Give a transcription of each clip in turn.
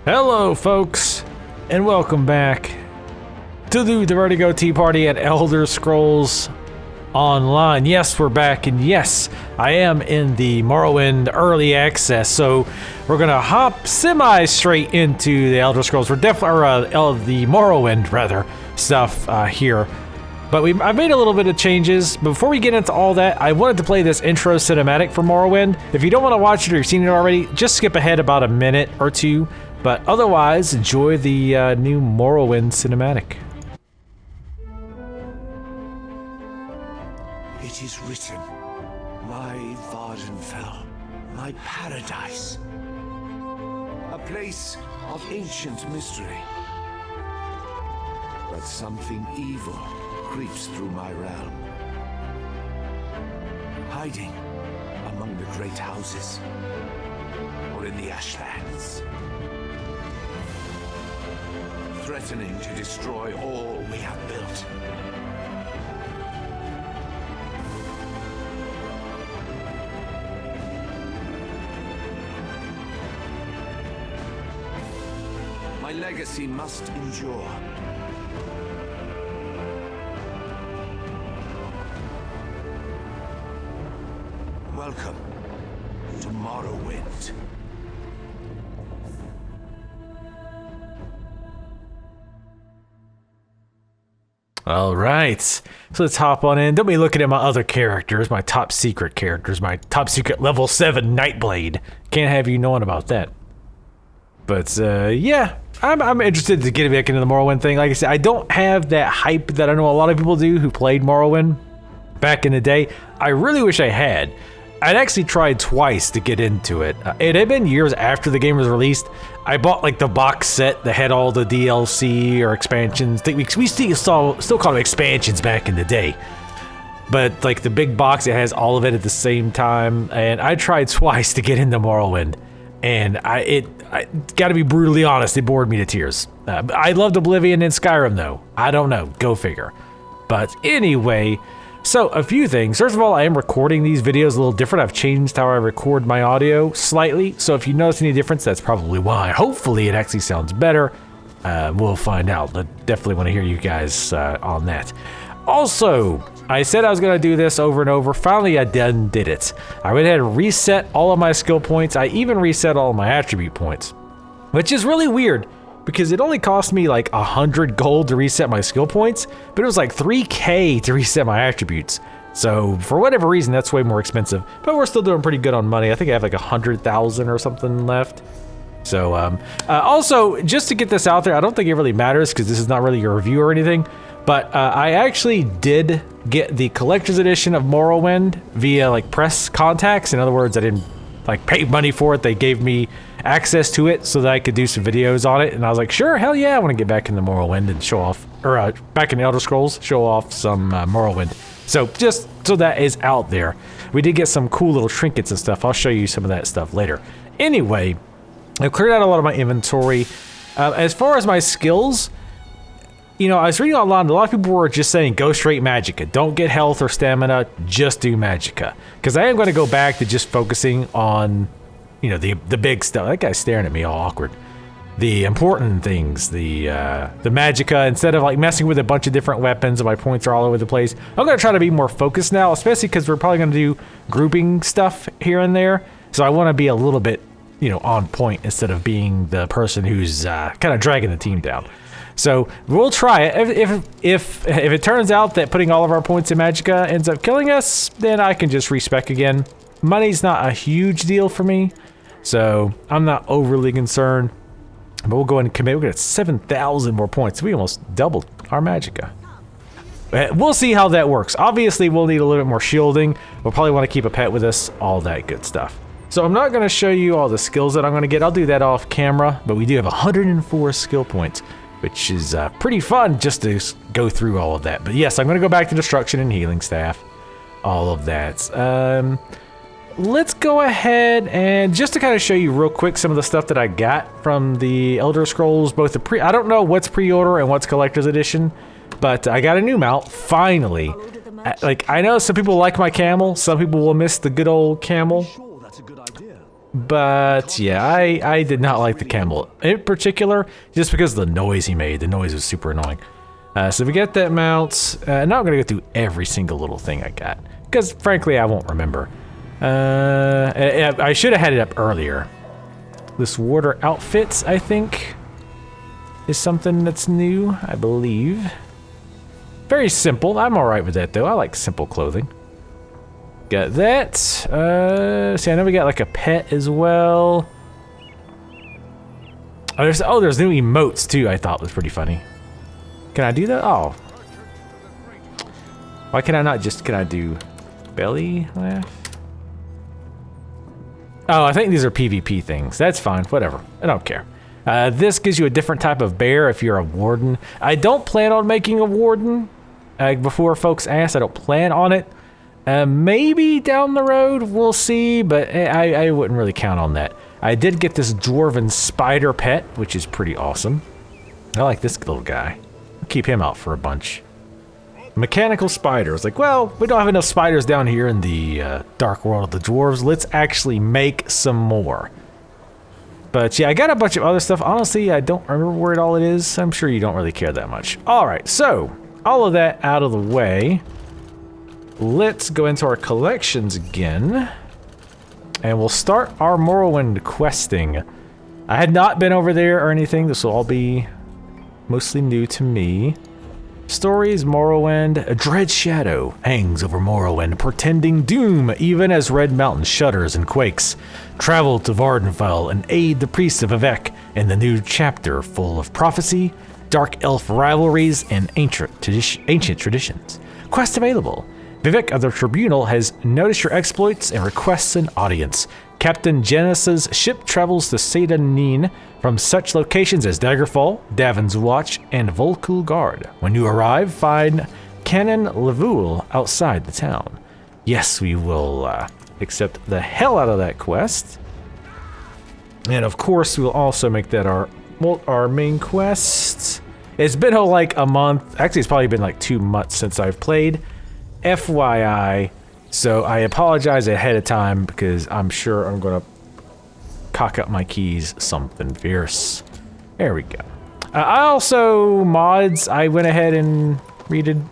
Hello folks, and welcome back to the Vertigo Tea Party at Elder Scrolls Online. Yes, we're back, and yes, I am in the Morrowind Early Access, so we're gonna hop semi-straight into the Elder Scrolls. We're definitely, the Morrowind, rather, stuff here. But I've made a little bit of changes. Before we get into all that, I wanted to play this intro cinematic for Morrowind. If you don't want to watch it or you've seen it already, just skip ahead about a minute or two. But otherwise, enjoy the new Morrowind cinematic. It is written, my Vardenfell, my paradise, a place of ancient mystery. But something evil creeps through my realm, hiding among the great houses or in the ashlands, threatening to destroy all we have built. My legacy must endure. Welcome to Morrowind. All right, so let's hop on in. Don't be looking at my other characters, my top secret characters, my top secret level 7 Nightblade. Can't have you knowing about that. But yeah, I'm interested to get back into the Morrowind thing. Like I said, I don't have that hype that I know a lot of people do who played Morrowind back in the day. I really wish I had. I'd actually tried twice to get into it. It had been years after the game was released. I bought like the box set that had all the DLC or expansions. We still called them expansions back in the day. But like the big box, it has all of it at the same time. And I tried twice to get into Morrowind. And I gotta be brutally honest, it bored me to tears. I loved Oblivion and Skyrim though. I don't know, go figure. But anyway, so a few things. First of all, I am recording these videos a little different. I've changed how I record my audio slightly. So if you notice any difference, that's probably why. Hopefully it actually sounds better. We'll find out. I definitely want to hear you guys on that. Also, I said I was going to do this over and over. Finally, I did it. I went ahead and reset all of my skill points. I even reset all of my attribute points, which is really weird because it only cost me like 100 gold to reset my skill points, but it was like 3k to reset my attributes. So for whatever reason, that's way more expensive, but we're still doing pretty good on money. I think I have like 100,000 or something left. So also, just to get this out there, I don't think it really matters because this is not really a review or anything, but I actually did get the collector's edition of Morrowind via like press contacts. In other words, I didn't like pay money for it. They gave me access to it so that I could do some videos on it. And I was like, sure, hell yeah, I want to get back in the Morrowind and show off, or back in the Elder Scrolls, show off some Morrowind. So just so that is out there. We did get some cool little trinkets and stuff. I'll show you some of that stuff later. Anyway, I've cleared out a lot of my inventory. As far as my skills, you know, I was reading online, a lot of people were just saying, go straight Magicka. Don't get health or stamina, just do Magicka. Because I am going to go back to just focusing on, you know, the big stuff. That guy's staring at me all awkward. The important things, the Magicka, instead of like messing with a bunch of different weapons and my points are all over the place. I'm going to try to be more focused now, especially because we're probably going to do grouping stuff here and there. So I want to be a little bit, you know, on point instead of being the person who's kind of dragging the team down. So we'll try it. If it turns out that putting all of our points in Magicka ends up killing us, then I can just respec again. Money's not a huge deal for me, so I'm not overly concerned. But we'll go ahead and commit. We'll get 7,000 more points. We almost doubled our Magicka. We'll see how that works. Obviously, we'll need a little bit more shielding. We'll probably want to keep a pet with us, all that good stuff. So I'm not going to show you all the skills that I'm going to get. I'll do that off camera, but we do have 104 skill points, which is pretty fun just to go through all of that. But yes, I'm going to go back to Destruction and Healing Staff, all of that. Let's go ahead and just to kind of show you real quick some of the stuff that I got from the Elder Scrolls, both the I don't know what's pre-order and what's collector's edition, but I got a new mount, finally. Like, I know some people like my camel, some people will miss the good old camel. But yeah, I did not like the camel in particular, just because of the noise he made. The noise was super annoying. So we get that mount. Now I'm gonna go through every single little thing I got, because frankly I won't remember. I should have had it up earlier. This warder outfit, I think, is something that's new, I believe. Very simple. I'm all right with that though. I like simple clothing. Got that. See, I know we got like a pet as well. There's new emotes too. I thought was pretty funny. Can I do that? Oh, why can I not just? Can I do belly laugh? Oh, I think these are PvP things. That's fine. Whatever. I don't care. This gives you a different type of bear if you're a warden. I don't plan on making a warden. Before folks ask, I don't plan on it. Maybe down the road, we'll see, but I wouldn't really count on that. I did get this dwarven spider pet, which is pretty awesome. I like this little guy. I'll keep him out for a bunch. Mechanical spiders. Like, well, we don't have enough spiders down here in the dark world of the dwarves. Let's actually make some more. But yeah, I got a bunch of other stuff. Honestly, I don't remember where it all is. I'm sure you don't really care that much. All right, so all of that out of the way. Let's go into our collections again, and we'll start our Morrowind questing. I had not been over there or anything. This will all be mostly new to me. Stories, Morrowind. A dread shadow hangs over Morrowind, portending doom even as Red Mountain shudders and quakes. Travel to Vardenfell and aid the priests of Vivec in the new chapter full of prophecy, dark elf rivalries, and ancient traditions. Quest available. Vivec of the Tribunal has noticed your exploits and requests an audience. Captain Janus's ship travels to Seyda from such locations as Daggerfall, Davin's Watch, and Volkul Guard. When you arrive, find Canon Levuel outside the town. Yes, we will accept the hell out of that quest. And of course, we'll also make that our main quest. It's been like a month. Actually, it's probably been like 2 months since I've played. FYI, so I apologize ahead of time because I'm sure I'm gonna cock up my keys something fierce. There we go. I also mods. I went ahead and redid.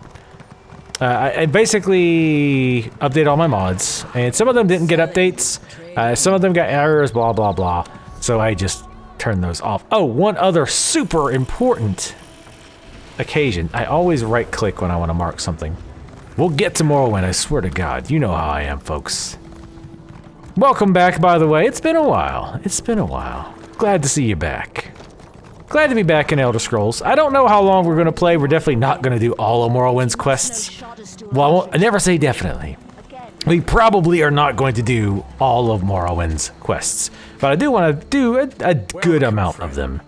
I basically updated all my mods, and some of them didn't get updates. Some of them got errors, blah blah blah. So I just turned those off. Oh, one other super important occasion. I always right-click when I want to mark something. We'll get to Morrowind, I swear to God. You know how I am, folks. Welcome back, by the way. It's been a while. It's been a while. Glad to see you back. Glad to be back in Elder Scrolls. I don't know how long we're going to play. We're definitely not going to do all of Morrowind's quests. Well, I never say definitely. We probably are not going to do all of Morrowind's quests. But I do want to do a good amount of them.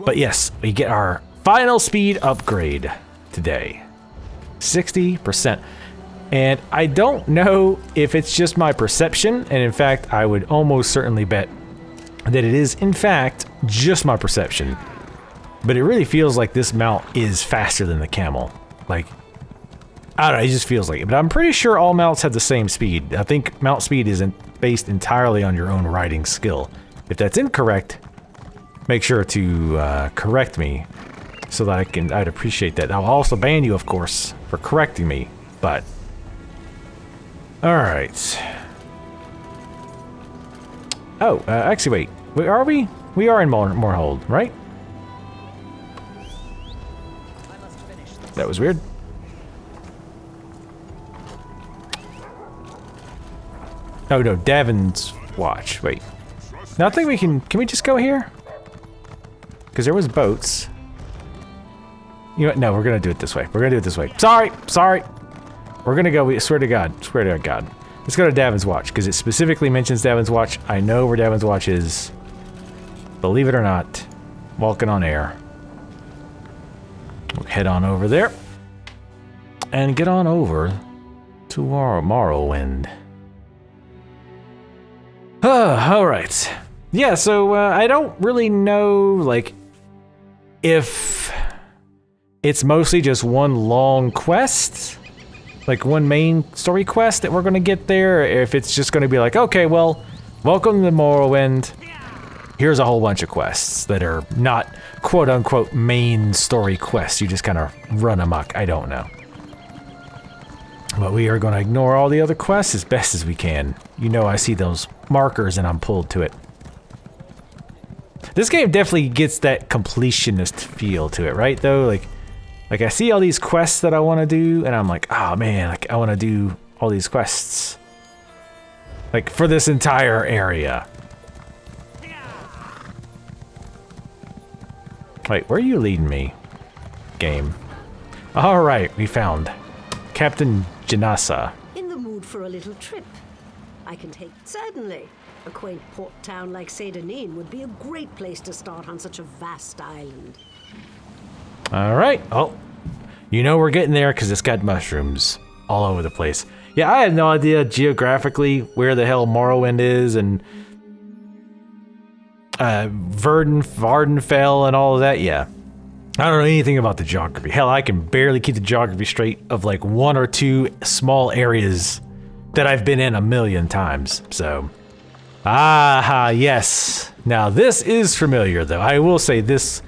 But yes, we get our final speed upgrade today. 60%. And I don't know if it's just my perception, and in fact, I would almost certainly bet that it is, in fact, just my perception. But it really feels like this mount is faster than the camel. Like, I don't know, it just feels like it. But I'm pretty sure all mounts have the same speed. I think mount speed isn't based entirely on your own riding skill. If that's incorrect, make sure to correct me. So that I'd appreciate that. I'll also ban you, of course, for correcting me, but... Alright. Oh, actually, wait. Are we? We are in Moorhold, right? That was weird. Oh, no, Davin's Watch. Wait. No, I think we can we just go here? Because there was boats. You know what? No, we're gonna do it this way. We're gonna do it this way. Sorry. We're gonna go. We swear to God. Let's go to Davin's Watch because it specifically mentions Davin's Watch. I know where Davin's Watch is. Believe it or not, walking on air. We'll head on over there and get on over to Morrowind. All right. Yeah. So I don't really know, like, if it's mostly just one long quest, like one main story quest that we're going to get there, or if it's just going to be like, okay, well, Welcome to Morrowind. Here's a whole bunch of quests that are not quote-unquote main story quests. You just kind of run amok. I don't know. But we are going to ignore all the other quests as best as we can. You know, I see those markers and I'm pulled to it. This game definitely gets that completionist feel to it, right? Though, like I see all these quests that I want to do, and I'm like, oh man, like I want to do all these quests, like for this entire area. Wait, where are you leading me, game? All right, we found Captain Janasa. In the mood for a little trip? I can take... Certainly. A quaint port town like Saint-Denis would be a great place to start on such a vast island. All right. Oh, you know we're getting there because it's got mushrooms all over the place. Yeah, I had no idea geographically where the hell Morrowind is and Vardenfell and all of that. Yeah. I don't know anything about the geography. Hell, I can barely keep the geography straight of like 1 or 2 small areas that I've been in a million times. So, yes. Now this is familiar though. I will say this.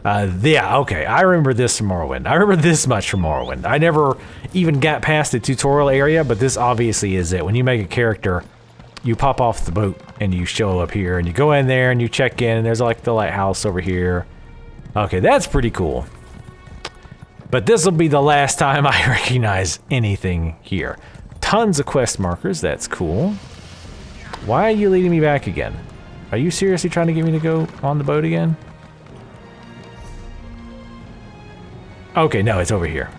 Yeah, okay. I remember this from Morrowind. I remember this much from Morrowind. I never even got past the tutorial area, but this obviously is it. When you make a character, you pop off the boat and you show up here and you go in there and you check in and there's like the lighthouse over here. Okay, that's pretty cool. But this will be the last time I recognize anything here. Tons of quest markers, that's cool. Why are you leading me back again? Are you seriously trying to get me to go on the boat again? Okay, no, it's over here.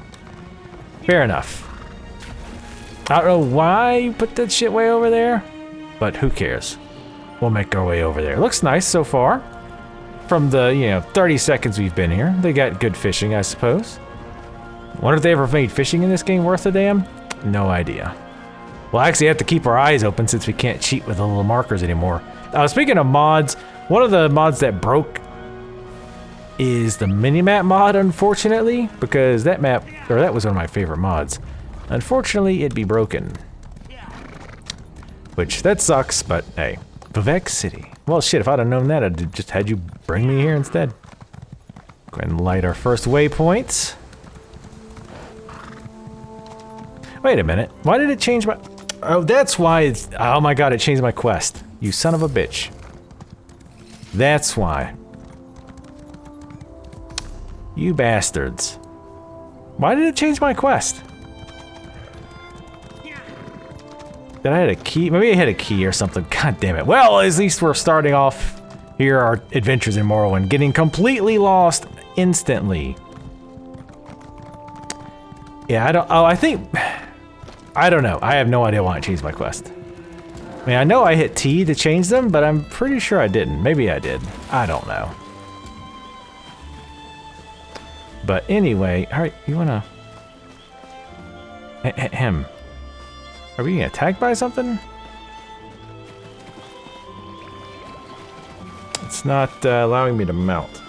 Fair enough. I don't know why you put that shit way over there, but who cares? We'll make our way over there. Looks nice so far. From the, 30 seconds we've been here. They got good fishing, I suppose. Wonder if they ever made fishing in this game worth a damn? No idea. We'll actually have to keep our eyes open since we can't cheat with the little markers anymore. Speaking of mods, one of the mods that broke is the minimap mod, unfortunately, because that was one of my favorite mods. Unfortunately, it'd be broken. Which, that sucks, but hey. Vivek City. Well, shit, if I'd have known that, I'd just had you bring me here instead. Go ahead and light our first waypoint. Wait a minute. Why did it change my... Oh, that's why it's... Oh my god, it changed my quest. You son of a bitch. That's why. You bastards. Why did it change my quest? Did I hit a key? Maybe I hit a key or something. God damn it. Well, at least we're starting off here our adventures in Morrowind, getting completely lost instantly. Yeah, I don't... Oh, I don't know. I have no idea why I changed my quest. I mean, I know I hit T to change them, but I'm pretty sure I didn't. Maybe I did. I don't know. But anyway, alright, you wanna... Ahem. Are we getting attacked by something? It's not allowing me to mount.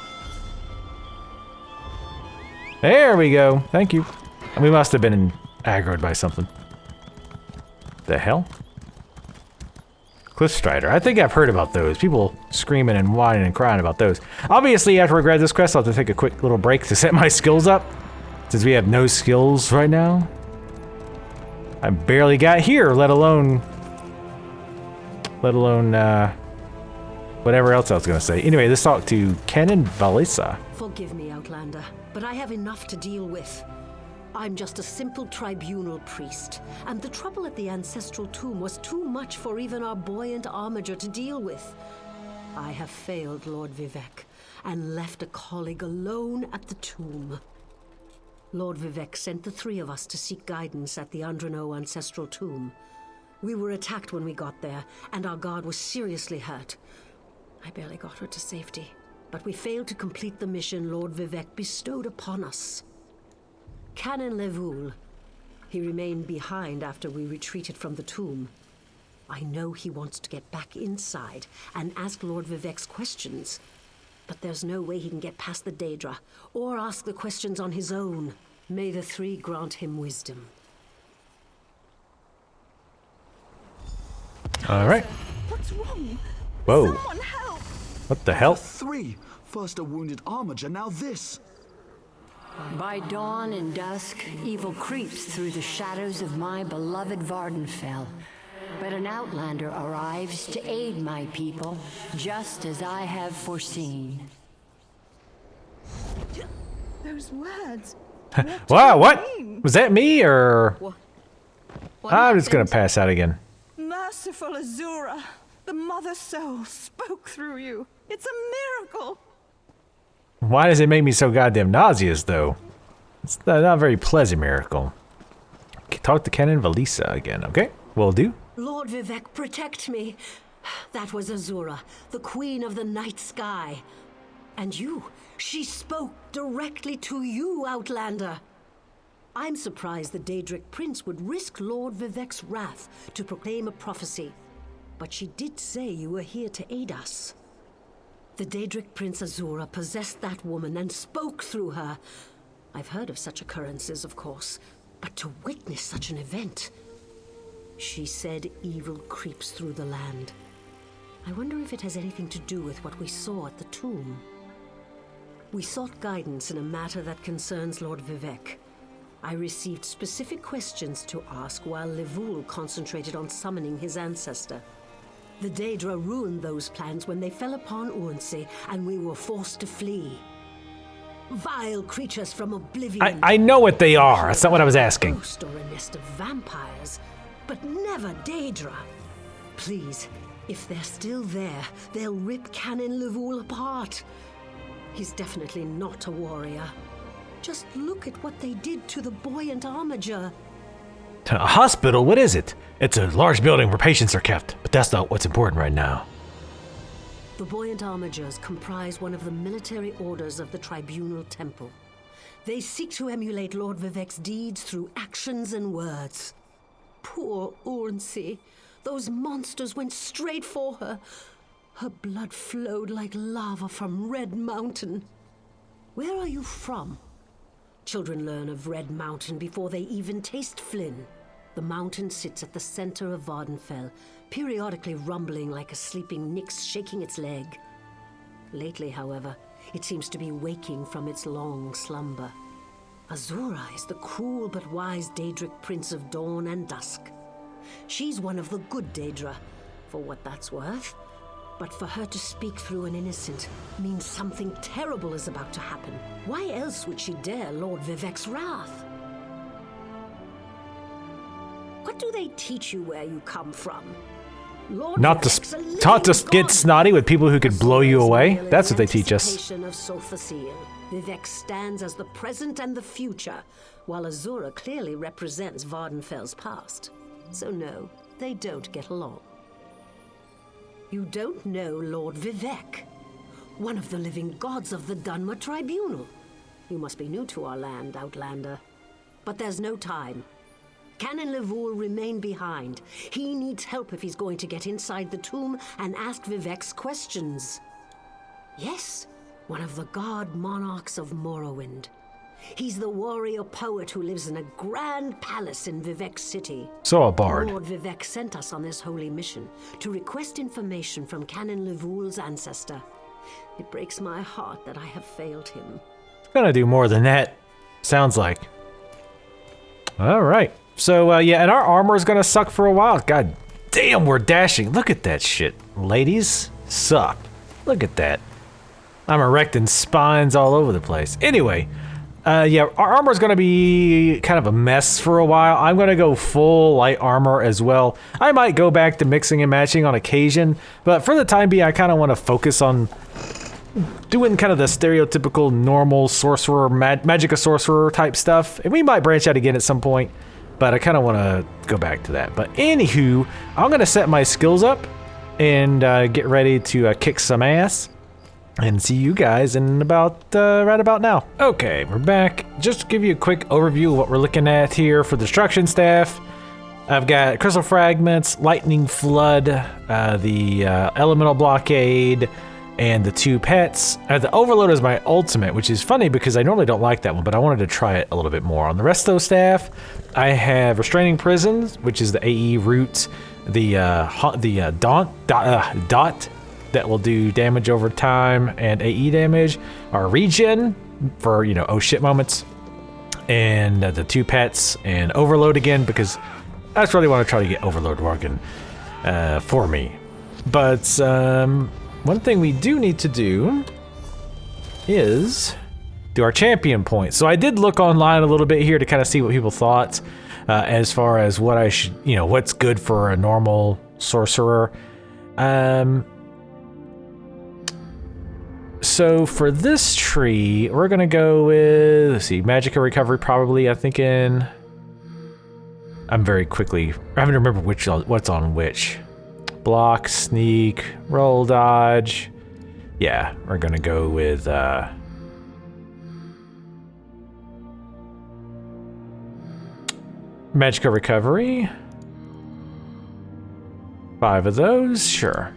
There we go. Thank you. We must have been aggroed by something. The hell? Cliffstrider. I think I've heard about those. People screaming and whining and crying about those. Obviously, after I grab this quest, I'll have to take a quick little break to set my skills up, since we have no skills right now. I barely got here, let alone whatever else I was gonna say. Anyway, let's talk to Canon Valisa. Forgive me, Outlander, but I have enough to deal with. I'm just a simple tribunal priest, and the trouble at the ancestral tomb was too much for even our buoyant armiger to deal with. I have failed Lord Vivek, and left a colleague alone at the tomb. Lord Vivek sent the 3 of us to seek guidance at the Andrino ancestral tomb. We were attacked when we got there, and our guard was seriously hurt. I barely got her to safety, but we failed to complete the mission Lord Vivek bestowed upon us. Canon Levoul. He remained behind after we retreated from the tomb. I know he wants to get back inside and ask Lord Vivek's questions. But there's no way he can get past the Daedra, or ask the questions on his own. May the 3 grant him wisdom. All right. What What's wrong? Whoa. Someone help! What the hell? 3. First a wounded armiger, now this. By dawn and dusk, evil creeps through the shadows of my beloved Vardenfell. But an outlander arrives to aid my people, just as I have foreseen. Those words. Wow, what? mean? Was that me or? I'm just gonna happened? pass out again. Merciful Azura, the Mother Soul spoke through you. It's a miracle. Why does it make me so goddamn nauseous though? It's not a very pleasant miracle. Talk to Canon Valisa again, okay? Will do. Lord Vivek, protect me. That was Azura, the queen of the night sky. And you, she spoke directly to you, Outlander. I'm surprised the Daedric Prince would risk Lord Vivek's wrath to proclaim a prophecy. But she did say you were here to aid us. The Daedric Prince Azura possessed that woman and spoke through her. I've heard of such occurrences, of course, but to witness such an event... She said evil creeps through the land. I wonder if it has anything to do with what we saw at the tomb. We sought guidance in a matter that concerns Lord Vivek. I received specific questions to ask while Levoul concentrated on summoning his ancestor. The Daedra ruined those plans when they fell upon Urnsey, and we were forced to flee. Vile creatures from oblivion. I know what they are. That's not what I was asking. A ghost or a nest of vampires, but never Daedra. Please, if they're still there, they'll rip Canon Levoul apart. He's definitely not a warrior. Just look at what they did to the buoyant armiger. A hospital? What is it? It's a large building where patients are kept, but that's not what's important right now. The buoyant armigers comprise one of the military orders of the Tribunal Temple. They seek to emulate Lord Vivek's deeds through actions and words. Poor Urnsey. Those monsters went straight for her. Her blood flowed like lava from Red Mountain. Where are you from? Children learn of Red Mountain before they even taste Flynn. The mountain sits at the center of Vardenfell, periodically rumbling like a sleeping Nyx shaking its leg. Lately, however, it seems to be waking from its long slumber. Azura is the cruel but wise Daedric Prince of Dawn and Dusk. She's one of the good Daedra, for what that's worth. But for her to speak through an innocent means something terrible is about to happen. Why else would she dare Lord Vivek's wrath? What do they teach you where you come from? Lord Not Vivek's a to living get god. snotty with people who could blow you Azura's away. royal That's what they teach us. anticipation of Sothasil. Vivek stands as the present and the future, while Azura clearly represents Vardenfell's past. So no, they don't get along. You don't know Lord Vivek, one of the living gods of the Dunmer Tribunal. You must be new to our land, Outlander. But there's no time. Canon Levoul remain behind. He needs help if he's going to get inside the tomb and ask Vivek's questions. Yes, one of the god monarchs of Morrowind. He's the warrior poet who lives in a grand palace in Vivek City. So a bard. Lord Vivek sent us on this holy mission to request information from Canon Levoul's ancestor. It breaks my heart that I have failed him. Gonna do more than that. Sounds like. All right. So yeah, and our armor is gonna suck for a while. God damn, we're dashing. Look at that shit, ladies. Suck. Look at that. I'm erecting spines all over the place. Anyway. Yeah, our armor is going to be kind of a mess for a while. I'm going to go full light armor as well. I might go back to mixing and matching on occasion, but for the time being, I kind of want to focus on doing kind of the stereotypical normal sorcerer, Magicka Sorcerer type stuff. And we might branch out again at some point, but I kind of want to go back to that. But anywho, I'm going to set my skills up and get ready to kick some ass. And see you guys in about, right about now. Okay, we're back. Just to give you a quick overview of what we're looking at here for destruction staff. I've got crystal fragments, lightning flood, the elemental blockade, and the 2 pets. The overload is my ultimate, which is funny because I normally don't like that one, but I wanted to try it a little bit more. On the rest of those staff, I have restraining prisons, which is the AE root. the dot that will do damage over time and AE damage, our regen for, you know, oh shit moments, and the 2 pets and overload again, because I just really want to try to get overload working for me. But one thing we do need to do is do our champion points. So I did look online a little bit here to kind of see what people thought as far as what I should, you know, what's good for a normal sorcerer. So for this tree, we're gonna go with, let's see, Magicka Recovery probably, I'm thinking. I'm very quickly, I haven't remembered what's on which. Block, sneak, roll, dodge. Yeah, we're gonna go with Magicka Recovery. 5 of those, sure.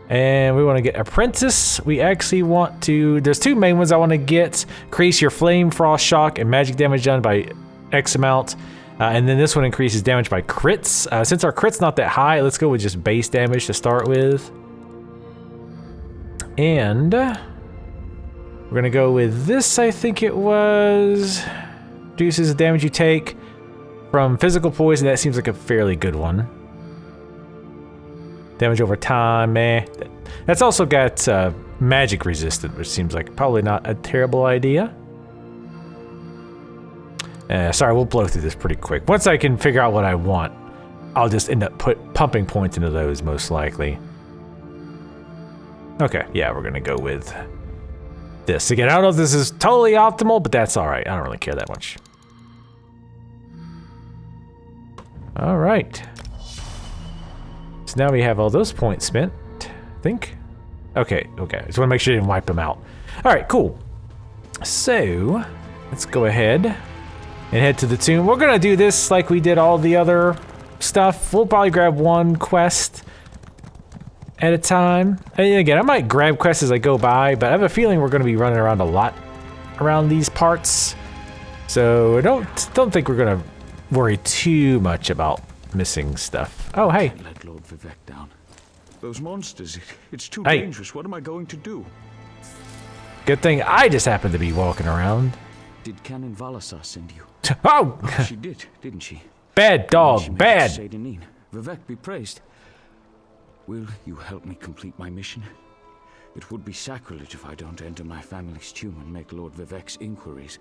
And we want to get Apprentice. We actually want to, there's 2 main ones I want to get. Increase your Flame, Frost, Shock, and magic damage done by X amount. And then this one increases damage by crits. Since our crit's not that high, let's go with just base damage to start with. And we're gonna go with this, I think it was. Reduces the damage you take from physical poison. That seems like a fairly good one. Damage over time, meh. That's also got magic resistant, which seems like probably not a terrible idea. Sorry, we'll blow through this pretty quick. Once I can figure out what I want, I'll just end up pumping points into those most likely. Okay, yeah, we're gonna go with this. Again, I don't know if this is totally optimal, but that's all right. I don't really care that much. All right. So now we have all those points spent, I think. Okay. Just want to make sure you didn't wipe them out. All right, cool. So let's go ahead and head to the tomb. We're gonna do this like we did all the other stuff. We'll probably grab 1 quest at a time. And again, I might grab quests as I go by, but I have a feeling we're gonna be running around a lot around these parts. So I don't think we're gonna worry too much about missing stuff. Oh, hey. Let Lord Vivek down. Those monsters, it's too dangerous. What am I going to do? Good thing I just happened to be walking around. Did Canon Valasar send you? Oh! She did, didn't she? Bad dog, She made bad. it to Seydonin. Vivek be praised. Will you help me complete my mission? It would be sacrilege if I don't enter my family's tomb and make Lord Vivek's inquiries.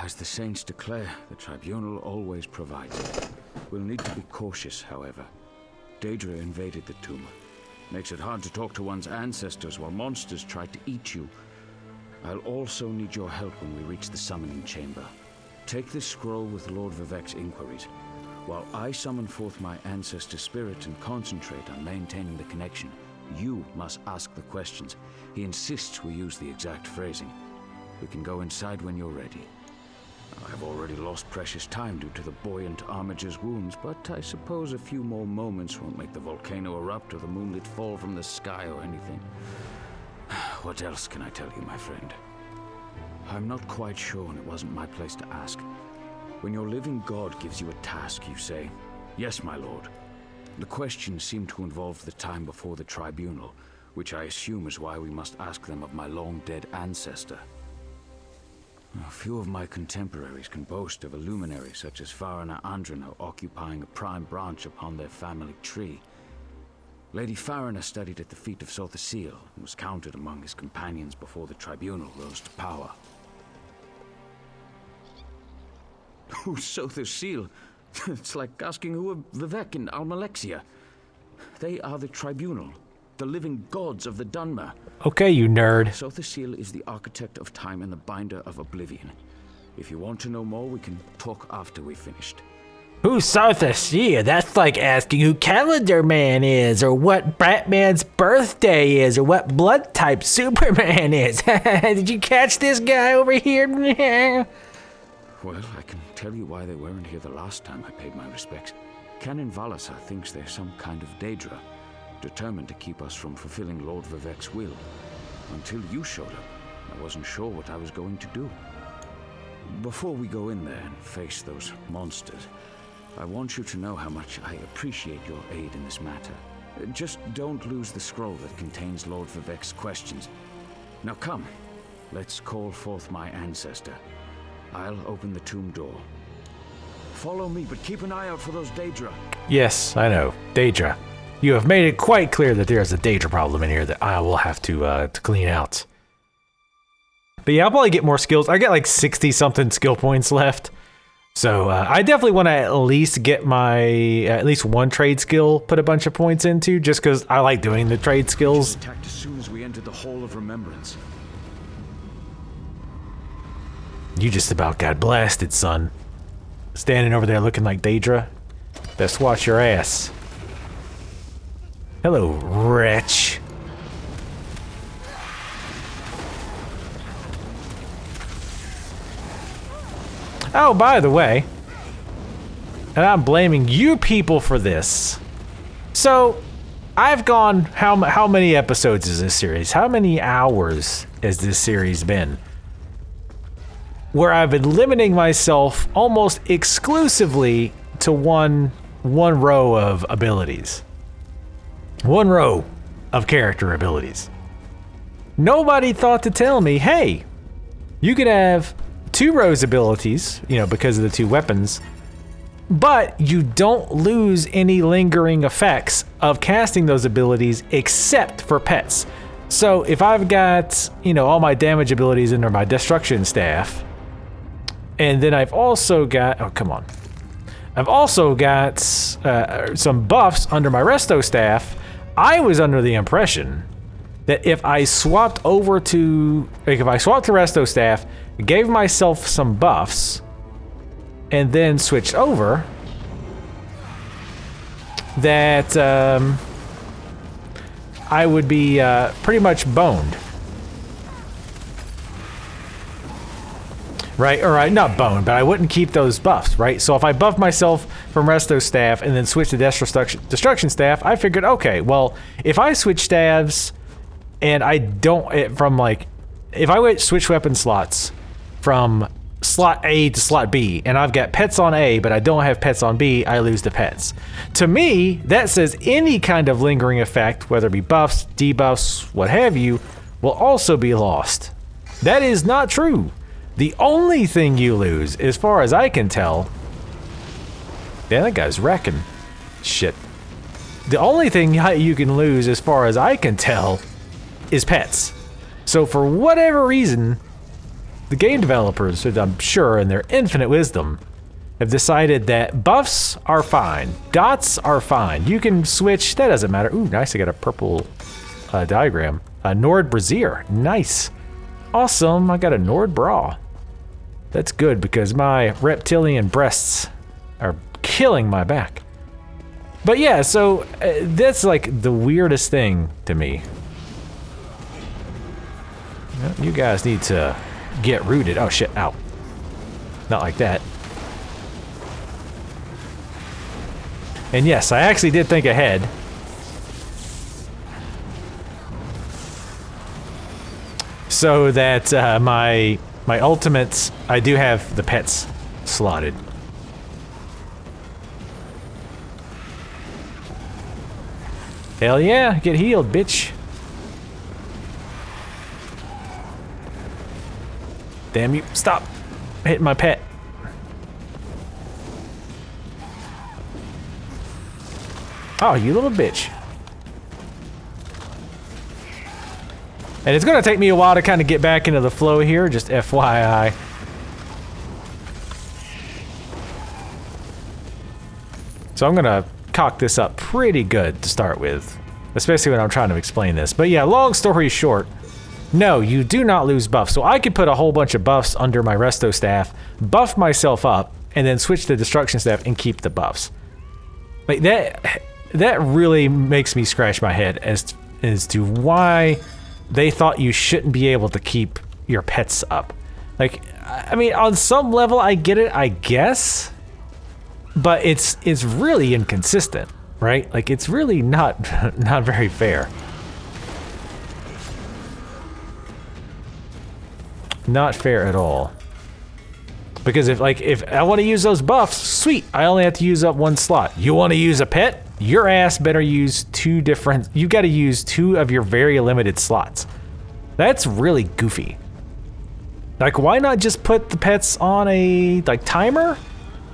As the saints declare, the tribunal always provides. We'll need to be cautious, however. Daedra invaded the tomb. Makes it hard to talk to one's ancestors while monsters try to eat you. I'll also need your help when we reach the summoning chamber. Take this scroll with Lord Vivek's inquiries, while I summon forth my ancestor spirit and concentrate on maintaining the connection. You must ask the questions. He insists we use the exact phrasing. We can go inside when you're ready. I have already lost precious time due to the buoyant armiger's wounds, but I suppose a few more moments won't make the volcano erupt or the moonlit fall from the sky or anything. What else can I tell you, my friend? I'm not quite sure, and it wasn't my place to ask. When your living god gives you a task, you say, "Yes, my lord." The questions seem to involve the time before the tribunal, which I assume is why we must ask them of my long-dead ancestor. A few of my contemporaries can boast of a luminary such as Farina Andrano occupying a prime branch upon their family tree. Lady Farina studied at the feet of Sotha Seal and was counted among his companions before the tribunal rose to power. Who's Sotha Seal? It's like asking who are Vivek and Almalexia. They are the tribunal, the living gods of the Dunmer. Okay, you nerd. Sotha Seal is the architect of time and the binder of oblivion. If you want to know more, we can talk after we've finished. Who's Sotha Seal? That's like asking who Calendar Man is, or what Batman's birthday is, or what blood type Superman is. Did you catch this guy over here? Well, I can tell you why they weren't here the last time I paid my respects. Canon Valasar thinks they're some kind of Daedra, determined to keep us from fulfilling Lord Vivek's will. Until you showed up, I wasn't sure what I was going to do. Before we go in there and face those monsters, I want you to know how much I appreciate your aid in this matter. Just don't lose the scroll that contains Lord Vivec's questions. Now come, let's call forth my ancestor. I'll open the tomb door. Follow me, but keep an eye out for those Daedra. Yes, I know. Daedra. You have made it quite clear that there's a Daedra problem in here that I will have to clean out. But yeah, I'll probably get more skills. I got like 60-something skill points left. So I definitely want to at least get my, at least one trade skill, put a bunch of points into, just because I like doing the trade skills. Attacked as soon as we entered the Hall of Remembrance. You just about got blasted, son. Standing over there looking like Daedra. Best watch your ass. Hello, wretch. Oh, by the way, and I'm blaming you people for this. So, I've gone, how many episodes is this series? How many hours has this series been? Where I've been limiting myself almost exclusively to one row of abilities. One row of character abilities. Nobody thought to tell me, hey, you could have 2 rows abilities, you know, because of the 2 weapons, but you don't lose any lingering effects of casting those abilities except for pets. So if I've got, you know, all my damage abilities under my destruction staff, and then I've also got, oh, come on. I've also got some buffs under my resto staff. I was under the impression that if I swapped over to, like if I swapped to resto staff, gave myself some buffs, and then switched over, that I would be pretty much boned. Right, or not boned, but I wouldn't keep those buffs, right? So if I buff myself from resto staff and then switch to destruction staff, I figured, okay, well, if I switch staves and I don't, if I switch weapon slots from slot A to slot B, and I've got pets on A, but I don't have pets on B, I lose the pets. To me, that says any kind of lingering effect, whether it be buffs, debuffs, what have you, will also be lost. That is not true. The only thing you lose, as far as I can tell... Yeah, that guy's wrecking. Shit. The only thing you can lose, as far as I can tell, is pets. So for whatever reason, the game developers, I'm sure in their infinite wisdom, have decided that buffs are fine, dots are fine. You can switch, that doesn't matter. Ooh, nice, I got a purple diagram. A Nord Brazier, nice. Awesome, I got a Nord bra. That's good because my reptilian breasts are killing my back. But yeah, so that's like the weirdest thing to me. You guys need to get rooted. Oh shit, ow. Not like that. And yes, I actually did think ahead. So that my ultimates, I do have the pets slotted. Hell yeah, get healed, bitch. Damn you, stop hitting my pet. Oh, you little bitch. And it's gonna take me a while to kind of get back into the flow here, just FYI. So I'm gonna cock this up pretty good to start with, especially when I'm trying to explain this. But yeah, long story short, no, you do not lose buffs. So I could put a whole bunch of buffs under my resto staff, buff myself up, and then switch to destruction staff and keep the buffs. Like that really makes me scratch my head as to why they thought you shouldn't be able to keep your pets up. Like, I mean, on some level, I get it, I guess, but it's really inconsistent, right? Like, it's really not very fair. Not fair at all. Because if I want to use those buffs, sweet, I only have to use up one slot. You want to use a pet? Your ass better use two different, you got to use 2 of your very limited slots. That's really goofy. Like, why not just put the pets on a, like, timer?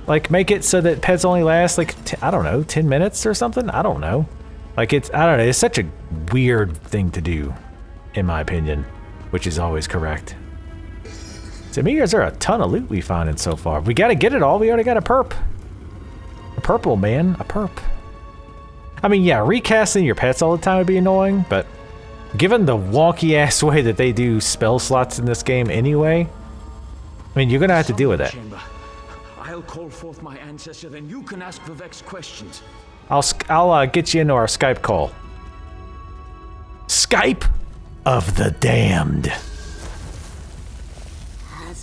Like, make it so that pets only last, like, I don't know, 10 minutes or something? I don't know. Like, I don't know, it's such a weird thing to do, in my opinion, which is always correct. To me, is there a ton of loot we finding so far? We gotta get it all, we already got a perp. A purple, man, a perp. I mean, yeah, recasting your pets all the time would be annoying, but given the wonky-ass way that they do spell slots in this game anyway, I mean, you're gonna have to deal with that. I'll call forth my ancestor, then you can ask Vivek's questions. I'll get you into our Skype call. Skype of the damned.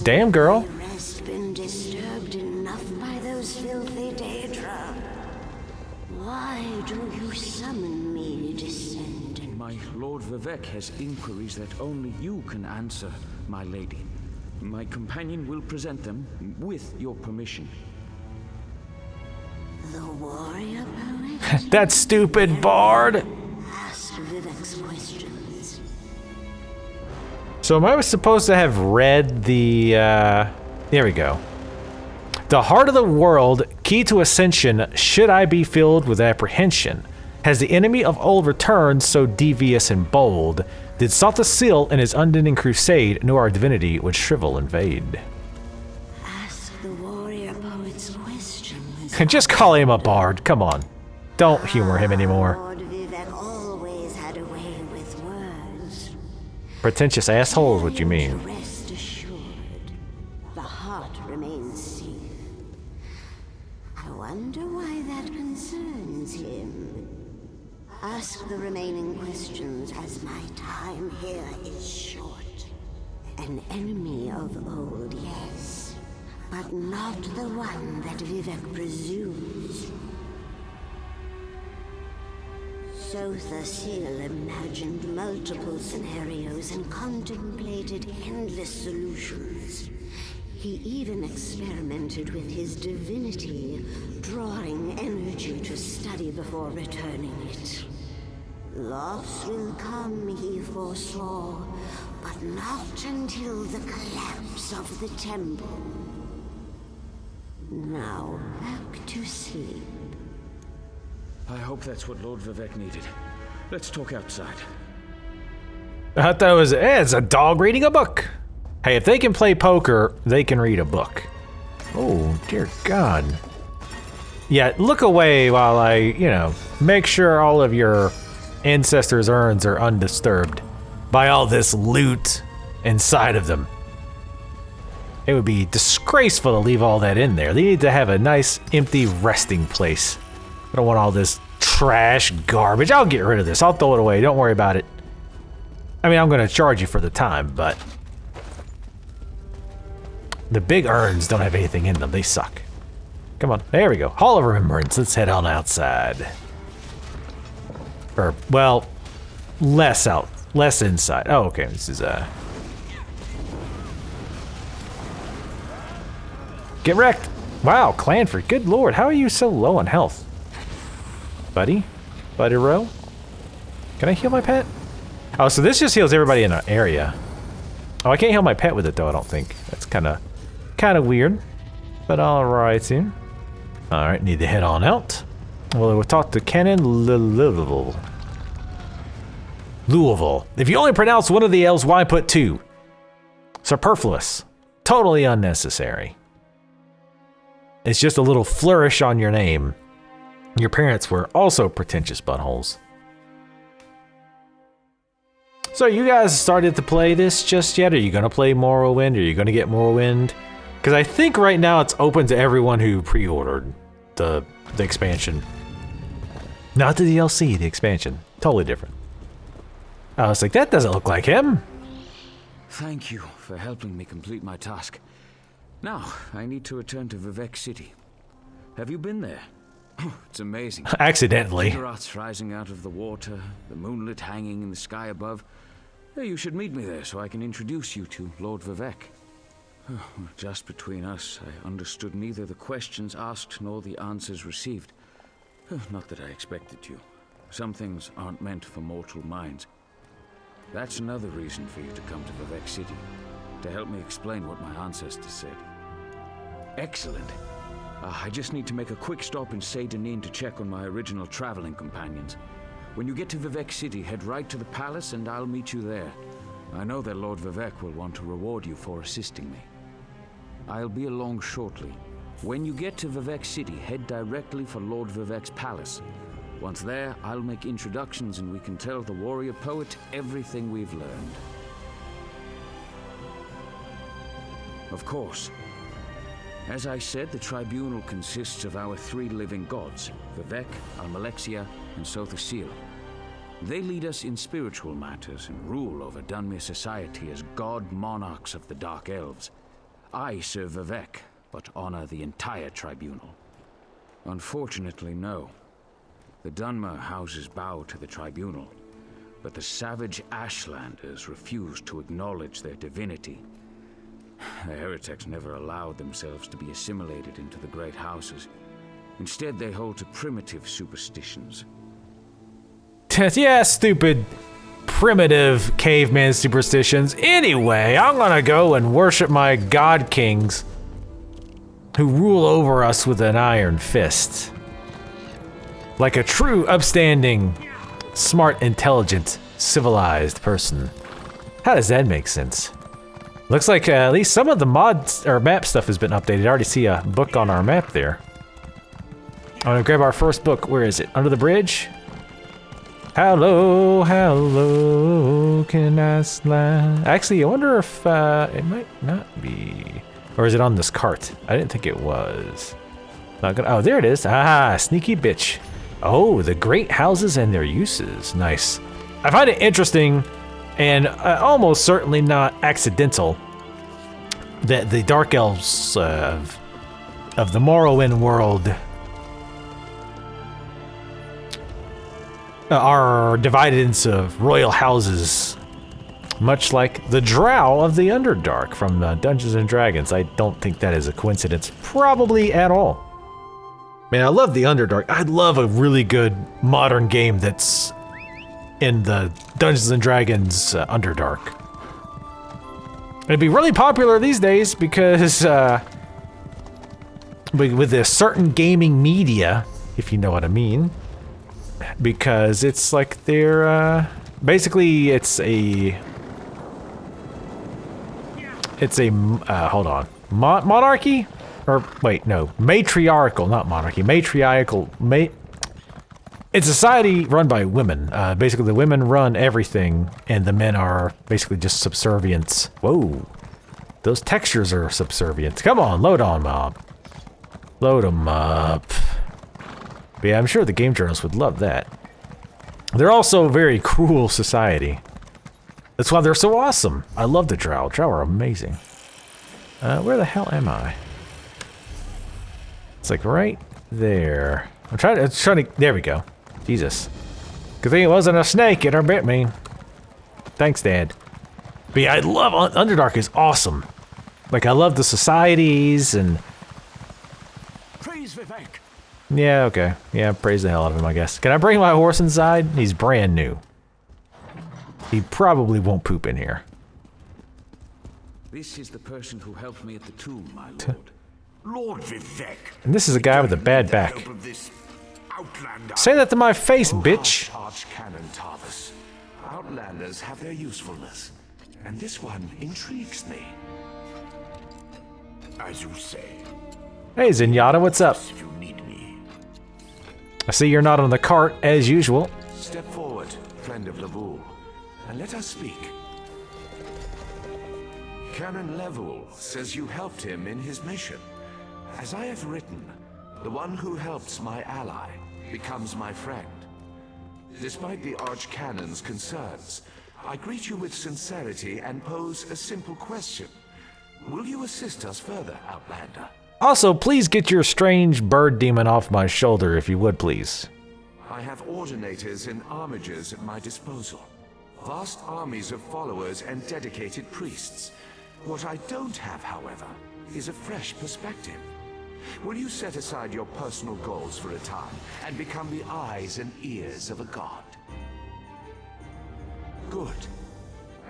Damn, girl. Rest been disturbed enough by those filthy Daedra? Why do you summon me, descendant? My Lord Vivek has inquiries that only you can answer, my lady. My companion will present them with your permission. The warrior poet? That stupid bard. Ask Vivek's questions. So am I supposed to have read the, there we go. The heart of the world, key to ascension, should I be filled with apprehension? Has the enemy of old returned so devious and bold? Did sought the seal in his unending crusade, nor our divinity would shrivel and fade. Ask the warrior poet's questions. Just call him a bard, come on. Don't humor him anymore. Lord Vivek always had a way with words. Pretentious asshole is what you mean. Rest assured, the heart remains safe. I wonder why that concerns him. Ask the remaining questions, as my time here is short. An enemy of old, yes, but not the one that Vivek presumes. Sotha Seal imagined multiple scenarios and contemplated endless solutions. He even experimented with his divinity, drawing energy to study before returning it. Loss will come, he foresaw, but not until the collapse of the temple. Now back to sleep. I hope that's what Lord Vivek needed. Let's talk outside. I thought it was, it's a dog reading a book. Hey, if they can play poker, they can read a book. Oh, dear God. Yeah, look away while I, make sure all of your ancestors' urns are undisturbed by all this loot inside of them. It would be disgraceful to leave all that in there. They need to have a nice, empty resting place. I don't want all this trash garbage. I'll get rid of this. I'll throw it away. Don't worry about it. I mean, I'm going to charge you for the time, but the big urns don't have anything in them. They suck. Come on. There we go. Hall of Remembrance. Let's head on outside. Or, well, less out. Less inside. Oh, okay. This is, Get wrecked. Wow, Clanford. Good lord. How are you so low on health? Buddy? Buddy row? Can I heal my pet? Oh, so this just heals everybody in an area. Oh, I can't heal my pet with it though, I don't think. That's kind of weird. But alright, soon. Alright, need to head on out. Well, we'll talk to Canon Louisville. If you only pronounce one of the L's, why put two? Superfluous. Totally unnecessary. It's just a little flourish on your name. Your parents were also pretentious buttholes. So you guys started to play this just yet? Are you going to play Morrowind? Are you going to get Morrowind? Because I think right now it's open to everyone who pre-ordered the expansion. Not the DLC, the expansion. Totally different. I was like, that doesn't look like him. Thank you for helping me complete my task. Now, I need to return to Vivek City. Have you been there? It's amazing. Accidentally. Ziggurats rising out of the water, the moonlit hanging in the sky above. You should meet me there so I can introduce you to Lord Vivek. Just between us, I understood neither the questions asked nor the answers received. Not that I expected to. Some things aren't meant for mortal minds. That's another reason for you to come to Vivec City, to help me explain what my ancestors said. Excellent. I just need to make a quick stop in Saint-Denis to check on my original traveling companions. When you get to Vivec City, head right to the palace and I'll meet you there. I know that Lord Vivec will want to reward you for assisting me. I'll be along shortly. When you get to Vivec City, head directly for Lord Vivec's palace. Once there, I'll make introductions and we can tell the warrior poet everything we've learned. Of course. As I said, the tribunal consists of our 3 living gods, Vivec, Almalexia, and Sothasil. They lead us in spiritual matters and rule over Dunmer society as god monarchs of the Dark Elves. I serve Vivec, but honor the entire tribunal. Unfortunately, no. The Dunmer houses bow to the tribunal, but the savage Ashlanders refuse to acknowledge their divinity. The heretics never allowed themselves to be assimilated into the great houses. Instead, they hold to primitive superstitions. Yeah, stupid, primitive caveman superstitions. Anyway, I'm gonna go and worship my god kings who rule over us with an iron fist. Like a true, upstanding, smart, intelligent, civilized person. How does that make sense? Looks like at least some of the mods or map stuff has been updated. I already see a book on our map there. I'm gonna grab our first book. Where is it? Under the bridge? Hello, hello, can I slide? Actually, I wonder if it might not be. Or is it on this cart? I didn't think it was. Not gonna. Oh, there it is. Ah, sneaky bitch. Oh, the great houses and their uses. Nice. I find it interesting and almost certainly not accidental that the Dark Elves of the Morrowind world are divided into royal houses, much like the Drow of the Underdark from Dungeons and Dragons. I don't think that is a coincidence, probably at all. Man, I love the Underdark. I'd love a really good modern game that's in the Dungeons and Dragons Underdark. It'd be really popular these days because with this certain gaming media, if you know what I mean, because it's like they're basically it's a hold on, monarchy, or wait, no, matriarchal, not monarchy, matriarchal. It's a society run by women. Basically, the women run everything, and the men are basically just subservient. Whoa, those textures are subservient. Come on, load on, mob. Load them up. But yeah, I'm sure the game journalists would love that. They're also a very cruel society. That's why they're so awesome. I love the Drow. Drow are amazing. Where the hell am I? It's like right there. I'm trying to, there we go. Jesus. Good thing it wasn't a snake, it bit me. Thanks, Dad. But yeah, I love, Underdark is awesome. Like, I love the societies and... Praise Vivec. Yeah, okay. Yeah, praise the hell out of him, I guess. Can I bring my horse inside? He's brand new. He probably won't poop in here. This is the person who helped me at the tomb, my lord. Lord Vivec. And this is a guy with a bad back. Say that to my face, bitch. Archcanon Tarvis. Outlanders have their usefulness, and this one intrigues me. As you say. Hey, Zenyatta, what's up? If you need me. I see you're not on the cart, as usual. Step forward, friend of Lavul, and let us speak. Canon Level says you helped him in his mission. As I have written, the one who helps my ally becomes my friend. Despite the Archcanon's concerns, I greet you with sincerity and pose a simple question. Will you assist us further, Outlander? Also, please get your strange bird demon off my shoulder, if you would, please. I have ordinators and armigers at my disposal. Vast armies of followers and dedicated priests. What I don't have, however, is a fresh perspective. Will you set aside your personal goals for a time and become the eyes and ears of a god? Good.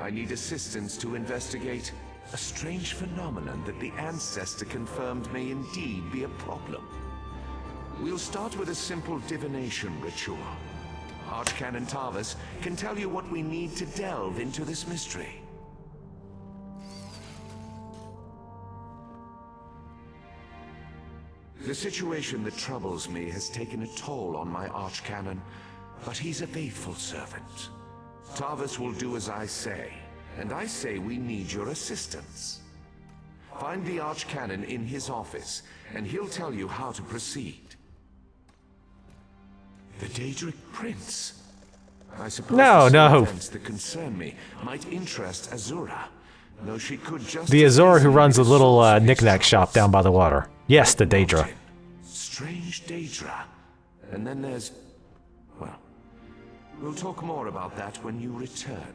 I need assistance to investigate a strange phenomenon that the Ancestor confirmed may indeed be a problem. We'll start with a simple divination ritual. Archcanon Tarvis can tell you what we need to delve into this mystery. The situation that troubles me has taken a toll on my Archcanon, but he's a faithful servant. Tarvis will do as I say, and I say we need your assistance. Find the Archcanon in his office, and he'll tell you how to proceed. The Daedric Prince. I suppose the events that concern me might interest Azura, though she could just... The Azura who runs a little knick-knack shop down by the water. Yes, the Daedra. Strange Daedra. And then there's... well, we'll talk more about that when you return.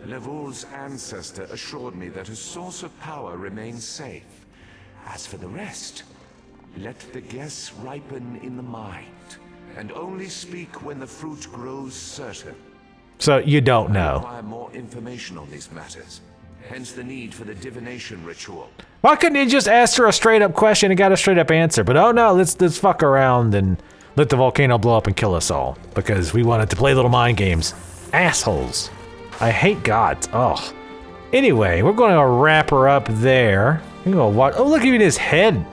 Levol's ancestor assured me that a source of power remains safe. As for the rest, let the guess ripen in the mind, and only speak when the fruit grows certain. So you don't know. I require more information on these matters, hence the need for the divination ritual. Why couldn't you just ask her a straight-up question and got a straight-up answer? But oh no, let's fuck around and let the volcano blow up and kill us all because we wanted to play little mind games. Assholes. I hate gods. Oh. Anyway, we're going to wrap her up there. You know what? Oh, look, even his head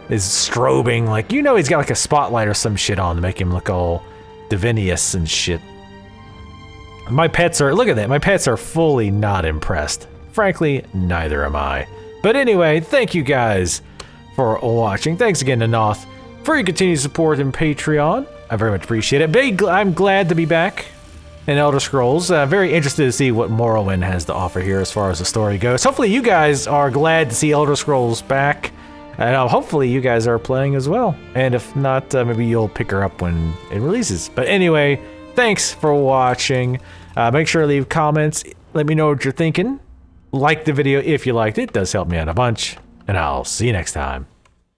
is strobing. Like, you know, he's got like a spotlight or some shit on to make him look all divinous and shit. My pets are, look at that. My pets are fully not impressed. Frankly, neither am I. But anyway, thank you guys for watching. Thanks again to Noth for your continued support in Patreon. I very much appreciate it. I'm glad to be back in Elder Scrolls. Very interested to see what Morrowind has to offer here as far as the story goes. Hopefully you guys are glad to see Elder Scrolls back. And hopefully you guys are playing as well. And if not, maybe you'll pick her up when it releases. But anyway, thanks for watching. Make sure to leave comments. Let me know what you're thinking. Like the video if you liked it. It does help me out a bunch. And I'll see you next time.